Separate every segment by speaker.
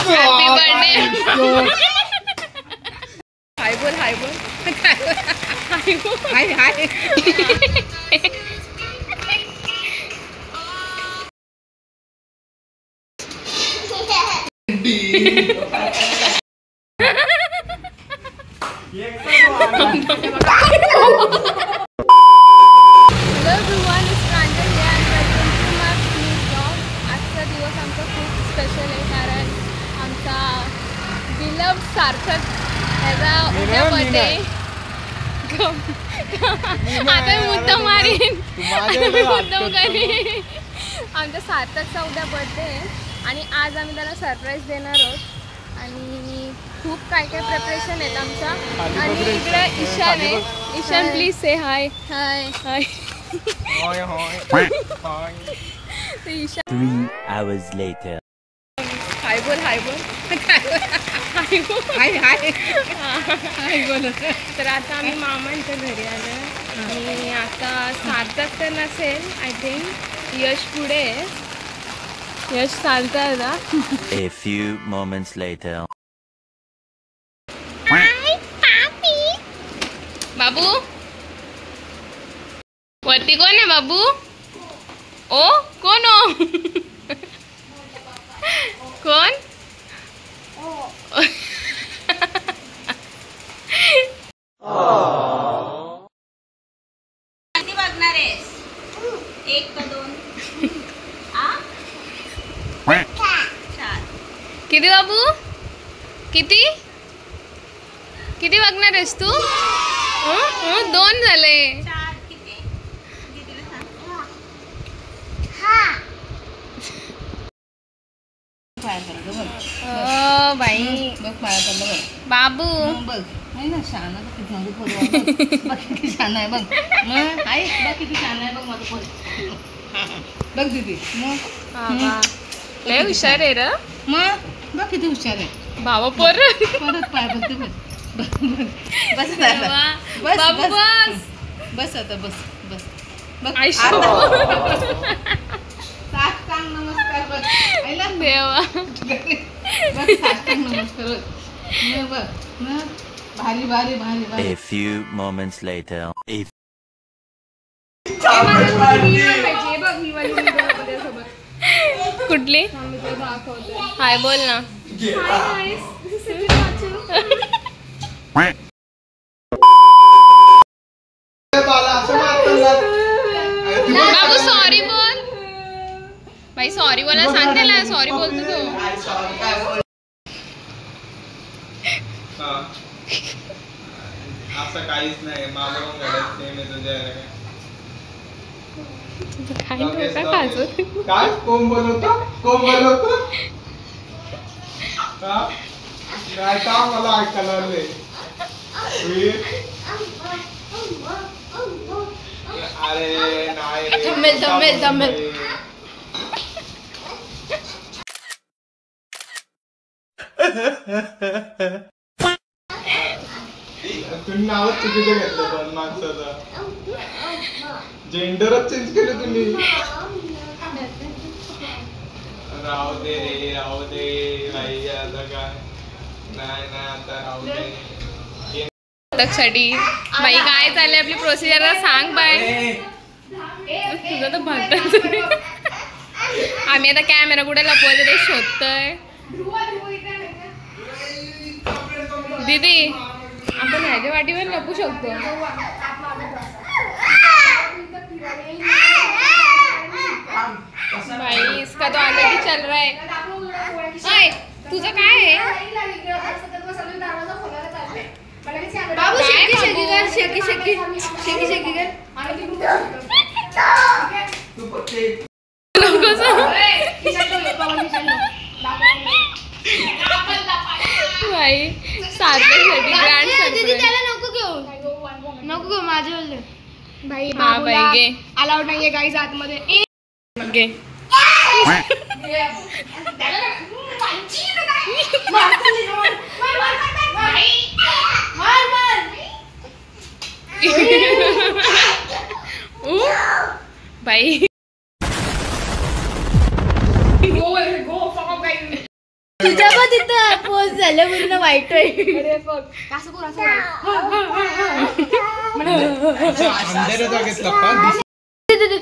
Speaker 1: Happy birthday. हाय बोल hi बोल हाय हाय. सार्थक याचा उद्या बर्थडे. आता मुद्दाम मारीन मुद्दाम करीन. आमच्या सार्थकचा उद्या बर्थडे आहे आणि आज आम्ही त्याला सरप्राईज देणार आहोत आणि खूप काय काय प्रिपरेशन आहेत आमचा. आणि इकडे ईशान आहे. Ishan please say hi. Hi hi Ishan.
Speaker 2: 3 hours later.
Speaker 1: Hi बोल हाय बोल हाय हाय हाय बोल. तर आता आम्ही मामांच्या घरी आलो आणि आता सार्थक तर नसेल. आय थिंक यश पुढे आहे. यश चालतंय ना.
Speaker 2: A few moments later.
Speaker 1: बाबू वरती कोण आहे बाबू? ओ कोण हो? कोण?
Speaker 3: किती बघणार आहेस? 1 का 2?
Speaker 1: किती बाबू? किती किती बघणार आहेस तू? 2 झाले.
Speaker 3: 4 किती?
Speaker 1: बाई बाबू
Speaker 3: बघ नाही ना शान बघ किती छान आहे. बघ मग आई बघ किती छान आहे. बघ माझं पोर बघ दीदी. मग
Speaker 1: लय हुशार आहे र.
Speaker 3: मग बघ किती हुशार आहे
Speaker 1: भावा पोर.
Speaker 3: परत पाय बघते. बस बस
Speaker 1: बाबू बस
Speaker 3: बस आता बस बस बघ. सांग नमस्कार. बघ आईला
Speaker 1: देवा
Speaker 3: बघ सांग नमस्कार. बघ भारी भारी भारी भारी.
Speaker 2: A few moments later.
Speaker 1: कुठली? हाय बोल ना. बाबू सॉरी बोल. भाई सॉरी बोला. सांग त्याला सॉरी बोलतो तू.
Speaker 4: असं काहीच नाही. मागून घडत नाही. मी तुझ्या काय कोण बोलवतो? कोण बोलवतो? नाही का मला ऐकायला आले. अरे नाही
Speaker 1: जमेल जमेल जमेल.
Speaker 4: तुम्ही नावच चुकीचं घेतलं. पण माणसाचं जेंडरच चेंज केलं तुम्ही. राहू दे रे राहू दे. नाही आता काय नाही नाही आता राहू दे.
Speaker 1: साठी बाई काय चाललंय आपली प्रोसिजर सांग बाय. तुझं तर भरत. आम्ही आता कॅमेरा कुठे लपवायचं ते शोधतोय. दीदी आपण ह्याच्या वाटीवर लपू शकतो. भाई इसका तो अलग ही चल रहा है. तुझं काय आहे?
Speaker 3: बाबू शेकी शेकी कर. शेकी शेकी शेकी शेकी कर.
Speaker 1: भाई सार्थकसाठी ग्रँड सरप्राईज.
Speaker 3: नको घेऊ माझे भाई.
Speaker 1: हा भाई घे.
Speaker 3: अलाउड नाहीये गाईज आतमध्ये.
Speaker 1: घे.
Speaker 3: तुझ्या बाबा तिथं पोच झालं पूर्ण वाईट
Speaker 1: अरे बघ असं करू असं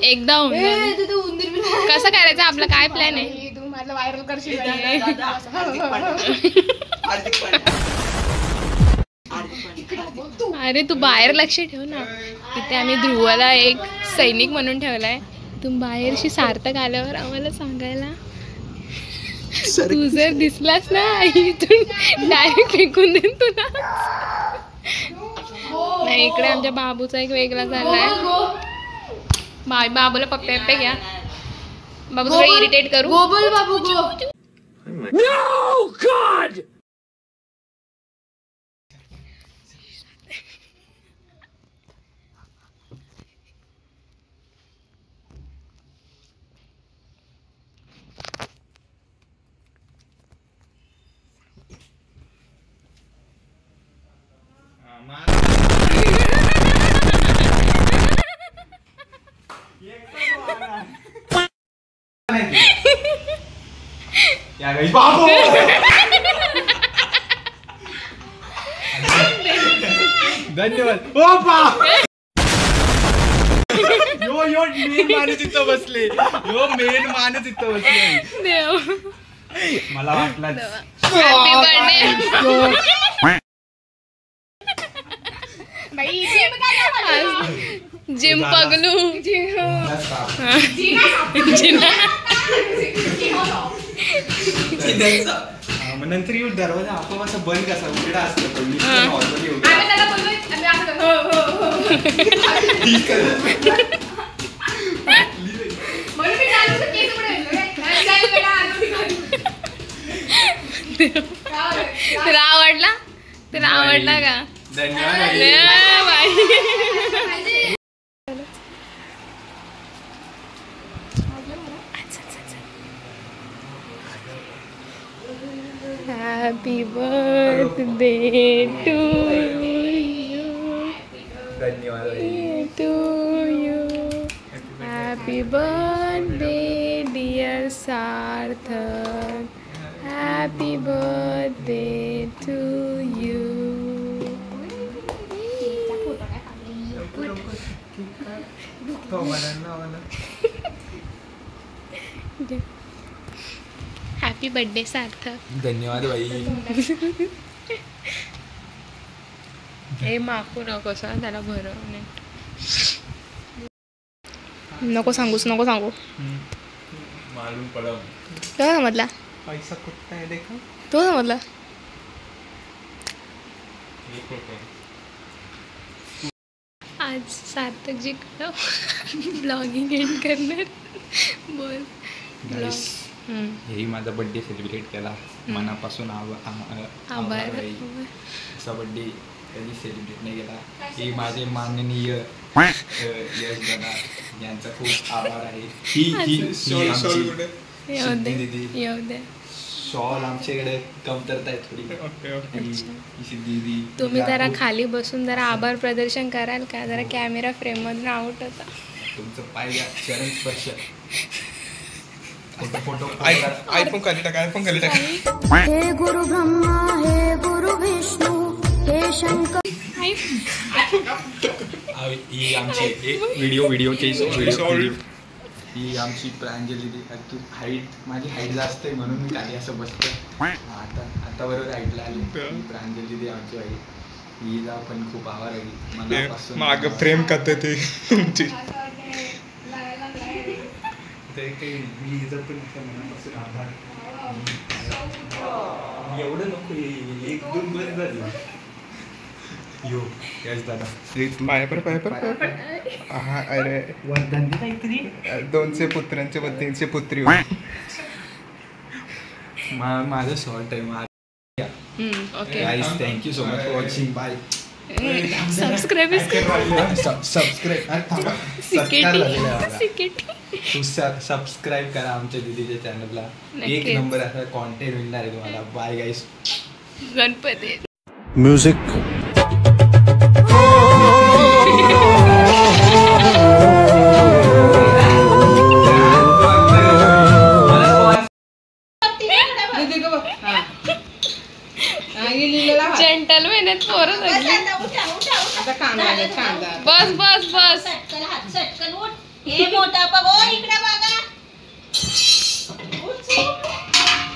Speaker 1: एकदा कसं करायचं आपला काय प्लॅन आहे तू माझं व्हायरल करशील अरे तू बाहेर लक्ष ठेव ना तिथे आम्ही ध्रुवाला एक सैनिक म्हणून ठेवलाय तू बाहेरशी सार्थक आल्यावर आम्हाला सांगायला तू जर दिसलास ना इथून डायरेक्ट फेकून देईन तुला नाही इकडे आमच्या बाबूचा एक वेगळा झालाय बाबूला पप्पे पप्पे घ्या बाबू थोडं इरिटेट करू
Speaker 3: बोल बाबू गो
Speaker 4: बाबू धन्यवाद यो मेन माणूस इथं बसले यो मेन माणूस इथं बसले
Speaker 1: देव
Speaker 4: मला वाटलं
Speaker 1: हॅपी बर्थडे जिम पगलू
Speaker 4: मग नंतर येऊ दरवाजा आपोआप असं बंद कसा उघडा असतं पण मी नॉर्मली
Speaker 1: तुला आवडला तुला आवडला का
Speaker 4: धन्यवाद
Speaker 1: Happy birthday to you.
Speaker 4: धन्यवाद
Speaker 1: To you. Happy birthday, dear Sarthak. Happy birthday to you. Happy birthday Sarthak
Speaker 4: धन्यवाद बाई
Speaker 1: हे मागू नको सर त्याला भरव नको सांगूस नको सांगू
Speaker 4: मालूम पडा
Speaker 1: तो समजला
Speaker 4: पैसा कुठला आहे देखा
Speaker 1: तो समजला आज सार्थक जी ब्लॉगिंग एंड करणार बोल
Speaker 4: Nice. हेही माझा बर्थडे सेलिब्रेट केला मनापासून
Speaker 1: आभार
Speaker 4: असा बर्थडे कधी सेलिब्रेट नाही केला हे माझे माननीय यश दादा यांचा खूप आभार आहे ही
Speaker 1: येऊ दे
Speaker 4: शॉल आमच्याकडे कमतरता आहे थोडी दीदी
Speaker 1: तुम्ही जरा खाली बसून जरा आभार प्रदर्शन कराल का जरा कॅमेरा फ्रेम मधून आउट होता
Speaker 4: तुमचं पाय घ्या चरण स्पर्श फोटो
Speaker 5: आयफोन खाली टाका
Speaker 6: हे गुरु ब्रह्मा हे गुरु विष्णू हे शंकर
Speaker 4: ही आमची व्हिडिओची ही आमची प्रांजली हाईट माझी हाईट जास्त आहे म्हणून मी खाली असं बसतो आता बरोबर हाईटला आली प्रांजली आमची हाईट हिला पण खूप आभार आहे मनापासून
Speaker 5: माग फ्रेम करते ते तुमची
Speaker 4: मनापासून आभार एवढं नको एक दोन बरे झाले यो यश दादा
Speaker 5: पायपर अरे
Speaker 4: वर्धन काहीतरी
Speaker 5: 200 पुत्रांचे व 300 पुत्री
Speaker 4: माझं शॉर्ट आहे
Speaker 1: okay
Speaker 4: guys thank you so much for watching bye
Speaker 1: subscribe
Speaker 4: तू सबस्क्राईब करा आमच्या दीदीच्या चॅनलला एक
Speaker 1: नक्कीच.
Speaker 4: नंबर असा कॉन्टेंट मिळणार आहे तुम्हाला बाय गाईस
Speaker 1: गणपती
Speaker 7: Music.
Speaker 3: दीदी गो आईने लिहिलेला भात.
Speaker 1: जेंटलमॅन आहेत पोरं सगळी.
Speaker 3: आता कांदा आहे, कांदा.
Speaker 1: बस बस बस.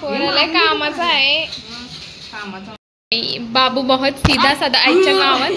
Speaker 1: पोराला कामाचं आहे.
Speaker 3: कामाचा.
Speaker 1: बाबू बहुत सीधा साधा आईच्या गावात.